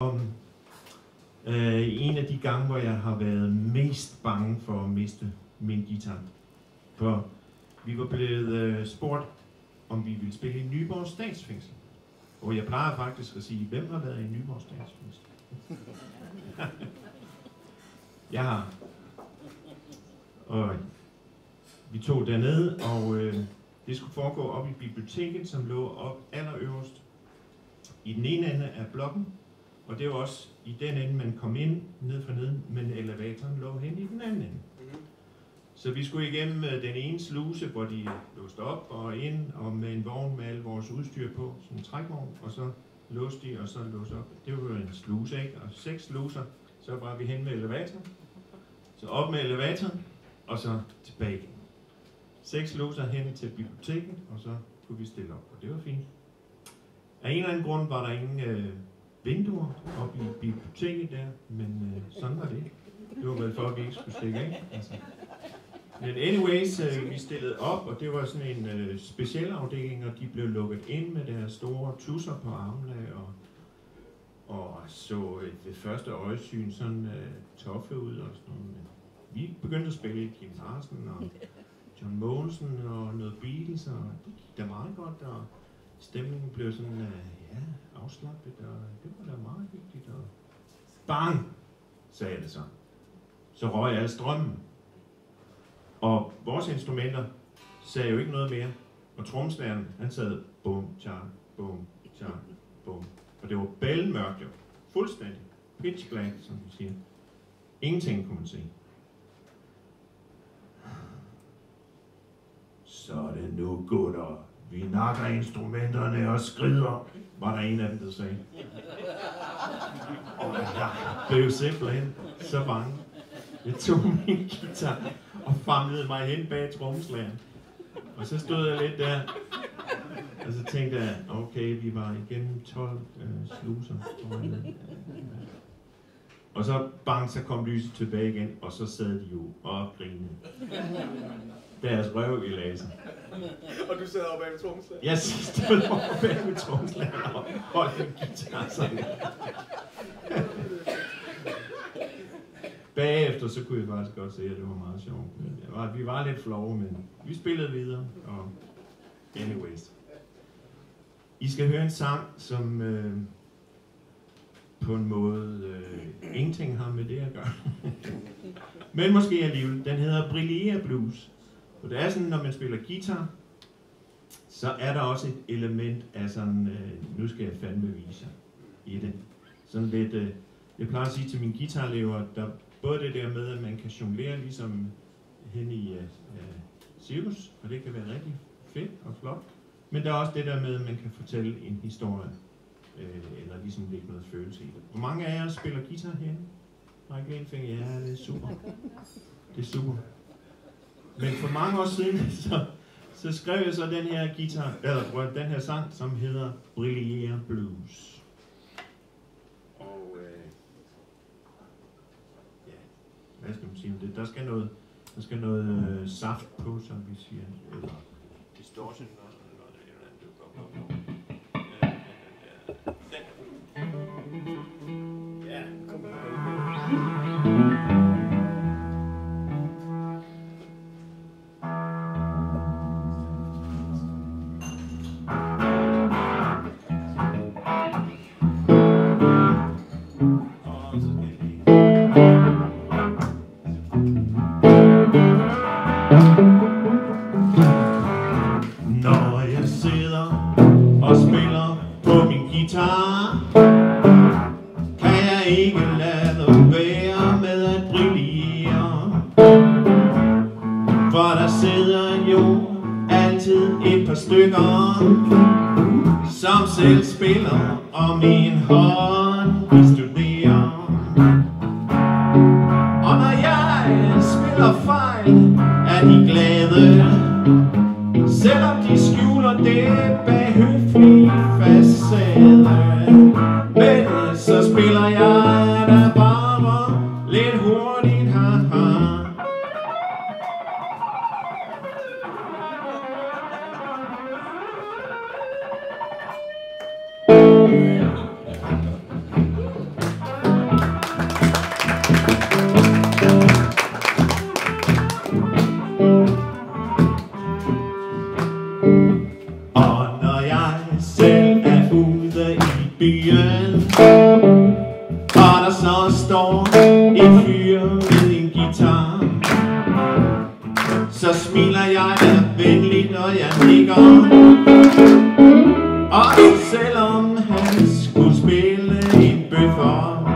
om en af de gange, hvor jeg har været mest bange for at miste min guitar. For vi var blevet spurgt, om vi ville spille i Nyborg Statsfængsel. Og jeg plejer faktisk at sige, hvem har været i Nyborg Statsfængsel? Jeg har. Og vi tog dernede, og det skulle foregå op i biblioteket, som lå op allerøverst i den ene ende af blokken. Og det var også i den ende, man kom ind ned for neden, men elevatoren lå hen i den anden ende. Så vi skulle igennem den ene sluse, hvor de låste op og ind, og med en vogn med al vores udstyr på, sådan en trækvogn, og så låste de, og så låste op. Det var jo en sluse, ikke? Og 6 sluser, så var vi hen med elevatoren. Så op med elevatoren, og så tilbage igen. 6 sluser hen til biblioteket, og så kunne vi stille op, og det var fint. Af en eller anden grund var der ingen vinduer oppe i biblioteket der, men sådan var det. Det var vel for, at vi ikke skulle stikke af. Altså. Men anyways, vi stillede op, og det var sådan en specialafdeling, og de blev lukket ind med deres store tusser på armene, og så det første øjesyn sådan toffe ud og sådan noget. Vi begyndte at spille Kim Larsen og John Mogensen og noget Beatles, og det gik da meget godt, og stemningen blev sådan, afslappet, og det var da meget vigtigt, og bang, sagde det så. Så røg alle strømmen. Og vores instrumenter sagde jo ikke noget mere. Og trommeslageren, han sad bum, char, bum, char, bum. Og det var bælmørkt jo. Fuldstændig. Pitch black, som vi siger. Ingenting kunne man se. Så er det nu, gutter. Vi nakker instrumenterne og skrider, var der en af dem, der sagde. Og jeg blev simpelthen så bange. Jeg tog min guitar og famlede mig hen bag trommeslageren. Og så stod jeg lidt der, og så tænkte jeg, okay, vi var igennem 12 sluser. Og så bang, så kom lyset tilbage igen, og så sad de jo og grinede. Deres røv i laser. Og du sad oppe bag ved trommeslageren? Jeg stod oppe bag ved trommeslageren og holdt en guitar sådan. Bagefter så kunne jeg faktisk godt se, at det var meget sjovt. Vi var lidt flove, men vi spillede videre, og anyways. I skal høre en sang, som på en måde ingenting har med det at gøre. Men måske alligevel. Den hedder Brillere Blues. Og det er sådan, når man spiller guitar, så er der også et element af sådan, nu skal jeg fandme vise i det. Sådan lidt, jeg plejer at sige til mine guitarelever, der både det der med, at man kan jonglere ligesom hen i cirkus, og det kan være rigtig fedt og flot. Men der er også det der med, at man kan fortælle en historie, eller ligesom lægge noget følelse i det. Hvor mange af jer spiller guitar herinde? Ja, det er super. Det er super. Men for mange år siden, så skrev jeg så den her guitar, eller den her sang, som hedder Brillere Blues. Og hvad skal man sige om det? Der skal noget saft på, som vi siger, eller distortion, eller noget. Ja, kom Når jeg sidder og spiller på min guitar, kan jeg ikke lade være med at brillere. For der sidder jo altid et par stykker, som selv spiller, og min hånd de studerer. Og når jeg spiller fejl, er de glade, selvom de skjuler det bag høflig facade. Men så spiller jeg da bare lidt hurtigt, haha. står en fyr med en guitar. Så smiler jeg der venligt, og jeg nikker. Også selvom han skulle spille en bøffer.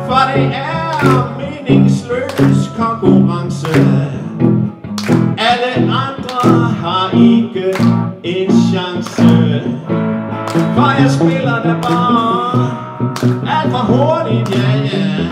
For det er meningsløs konkurrence. Alle andre har ikke en chance. For jeg spiller det bare alt for hurtigt, ja, ja.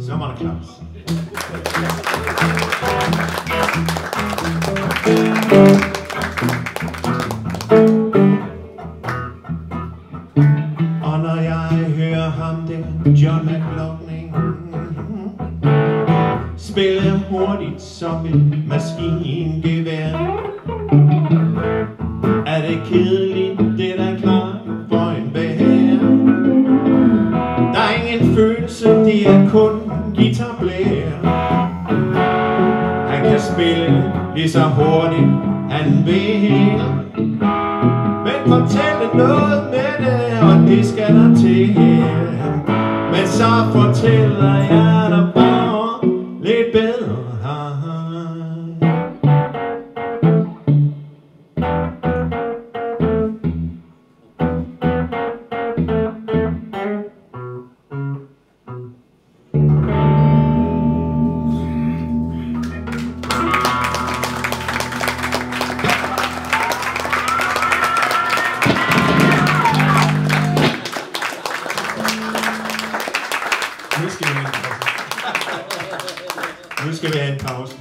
Sommerklaps. Og når jeg hører ham der, John McLaughlin, spille hurtigt som et maskingevær, er det kedeligt, det er da klart for en bær. Der er ingen følelse, det er kun guitarblær. Han kan spille lige så hurtigt han vil, men fortælle noget med det, og det skal der til. Men så fortæller jeg dig bare lidt bedre. Nu skal vi have en pause.